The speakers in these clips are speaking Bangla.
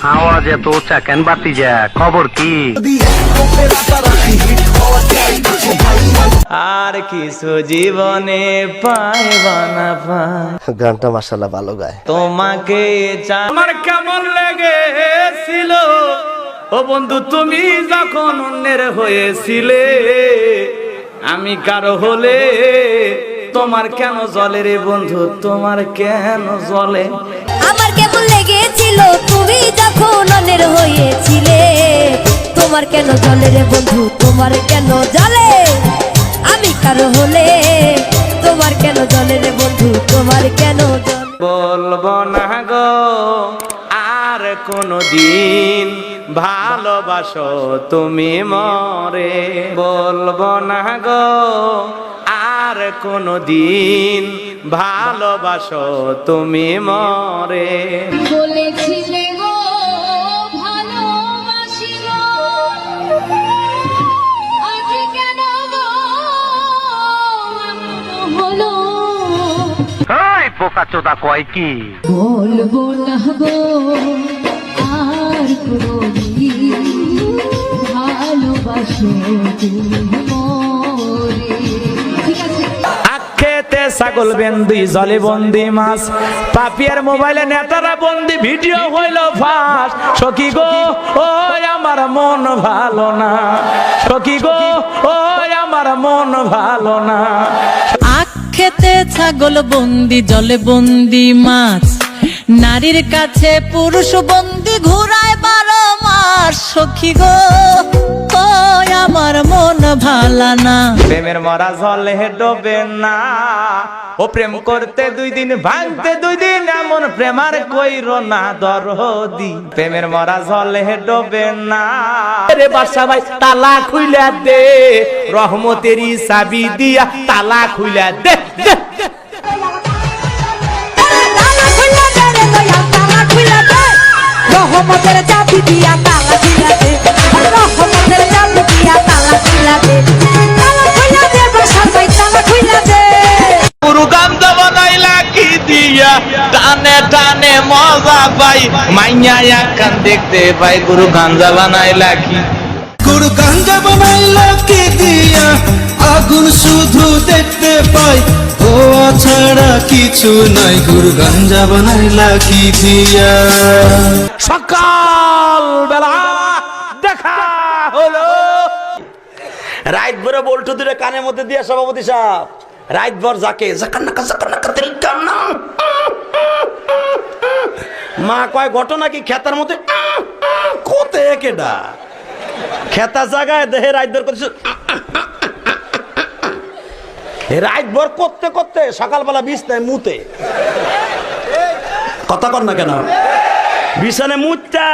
আওয়াজ এত উঁচা কেন বাতি যা খবর কি? আর কিছু জীবনে পাইবা না পাই। গানটা মাশাআল্লাহ ভালো গায়। তোমাকে আমার কেমন লেগেছিল ও বন্ধু তুমি যখন অন্যের হয়েছিলে, আমি কারো হলে তোমার কেন জ্বলে রে বন্ধু, তোমার কেন জ্বলে? আমার কেমন লেগেছিল তুমি যখন অন্যের হয়েছিলে, তোমার কেন জ্বলে রে বন্ধু, তোমার কেন জ্বলে? আমি কারো হলে তোমার কেন জ্বলে রে বন্ধু, তোমার কেন জ্বলে? বলবো না গো আর কোনদিন ভালোবাসো তুমি মরে, বলবো না গো আর কোনদিন ভালোবাসো তুমি মরে। বলেছিলে গো ভালোবাসি গো, আজ কেন গো এমন হলো? এই বোকা চোদা কয় কি? বলবো না গো আর কোনদিন ভালোবাসো তুমি মরে। ঠিক আছে। আখেতে ছাগল বেন্দি জলে বন্দি মাছ, পাপিয়ার মোবাইলে নেতারা বন্দি ভিডিও হইল ফাঁস। সখী গো ও আমার মন ভালো না, সখী গো ও আমার মন ভালো না। আখেতে ছাগল বন্দি জলে বন্দি মাছ, নারীর কাছে পুরুষ বন্দি ঘুরায় 12 মাস। সখী গো ও আমার মন ভালা না। প্রেমের মরা জলে ডোবে না, ও প্রেম করতে 2 দিন ভাঙতে 2 দিন, এমন প্রেমার কইরো না দরদি। প্রেমের মরা জলে ডোবে না রে বাদশা ভাই, তালা খুইলা দে, রহমতেরই চাবি দিয়া তালা খুইলা দে। রহমতের চাবি দিয়া তালা খুলে দে, রহমতের চাবি দিয়া তালা খুলে দে, তালা খুলে দে বাসা ভাই, তালা খুলে দে। গুরু গাঞ্জা বানাইলা কি দিয়া, টানে টানে মজা পাই, মাইয়া একখান দেখতে পাই। গুরু গাঞ্জা বানাইলা কি, গুরু গাঞ্জা বানাইলা কি দিয়া, আগুন শুধু দেখতে পাই, ও ছাড়া কিছু নাই। গুরু গাঞ্জা বানাইলা কি দিয়া। সকাল বেলা দেখা হলো, রাত ভরে বল্টু দূরে কানের মধ্যে দিয়া সভাপতি সাহেব রাত ভর যাকে জাকান্নাকা তেল কান্না। মা কয় ঘটনা কি খেতার মধ্যে কোতে কেডা খেতা জায়গায় দেহে রাত ভর করছে, রাত ভর করতে করতে সকালবেলা বিছনায় মুতে। কথা কর না কেন? বিছানে মুতটা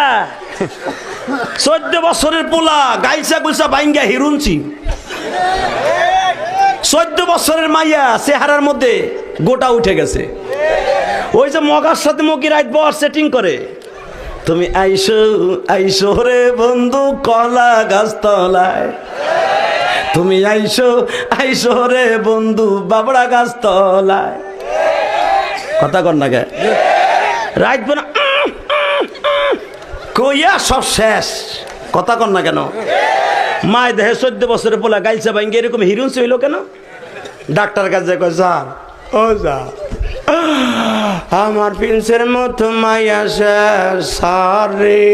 14 বছরের পোলা গাইসা গুইসা বাইঙ্গা হিরুনছি, 14 বছরের মাইয়া চেহারার মধ্যে গোটা উঠে গেছে। ওই যে মগার সাথে মকি রাত বর সেটিং করে, তুমি আইসো আইসো রে বন্ধু কলা গাছ তলায়, তুমি আইসো আইসো রে বন্ধু বাবড়া গাছ তলায়। কথা কর না কে? রাত বোনা কইয়া সব শেষ। কথা কর না কেন? মায় দেহে 14 বছরের পোলা গাইছে ভাঙ্গে এরকম হিরুন্সি হইল কেন? ডাক্তার কাছে কয় যা ও যা, আমার প্রিন্সের মতো মাইয়া শেষ সারে,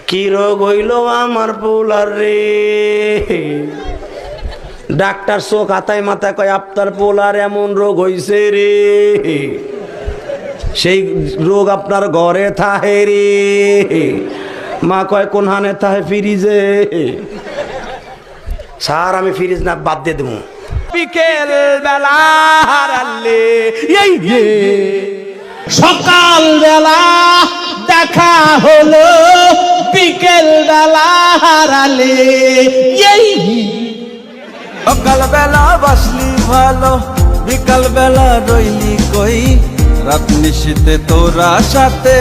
কি রোগ হইল আমার পোলার রে। ডাক্তার চোখ হাতায় মাথায় কয় আপনার পোলার এমন রোগ হইছে রে, সেই রোগ আপনার ঘরে থাহে রে। মা কয় কোন হানে থাহে? ফ্রিজে। স্যার আমি ফ্রিজ না বাদ দিয়ে দেবো। বিকেল বেলা সকাল বেলা দেখা হলো, বিকেল বেলা হারালে। সকাল বেলা বাসলি ভালো, বিকাল বেলা রইলি কই, রাত নিশীতে তোরা সাথে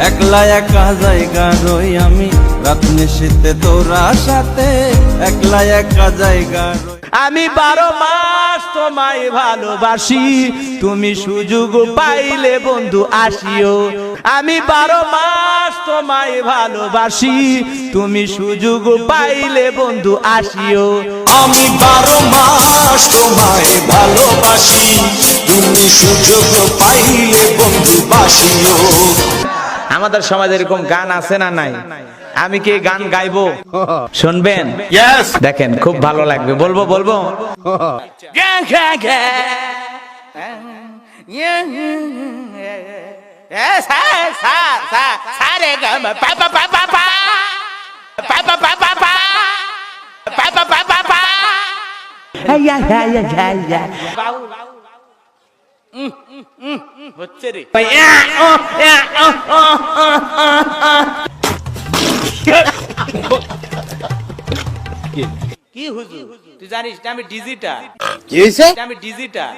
একলা একা জায়গা রই আমি, রাত নিশীতে তোরা সাথে একলা একা জায়গা রই। আমি 12 মাস তোমায় ভালোবাসি তুমি সুযোগ পাইলে বন্ধু আসিও আমি 12 মাস তোমায় ভালোবাসি তুমি সুযোগ পাইলে বন্ধু আসিও আমি 12 মাস তোমায় ভালোবাসি তুমি সুযোগ পাইলে বন্ধু বাসিও। আমাদের সমাজে এরকম গান আছে না নাই আমি কি গান গাইবো শুনবেন দেখেন খুব ভালো লাগবে বলবো বলবো হচ্ছে রে কি হুজুর তুই জানিস না আমি ডিজিটাল কি হইছে আমি ডিজিটাল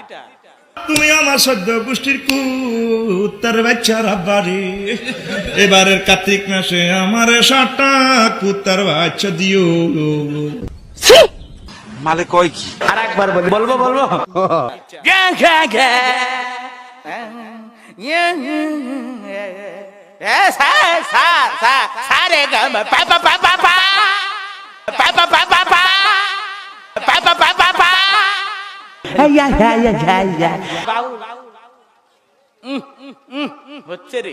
তুমি আমার সদ্য গোষ্ঠীর কুত্তার বাচ্চার আব্বারে এবারের কার্তিক মাসে আমার 7টা কুত্তার বাচ্চা দিও। মালে কয় কি আর একবার বলবো বলবো হচ্ছে রে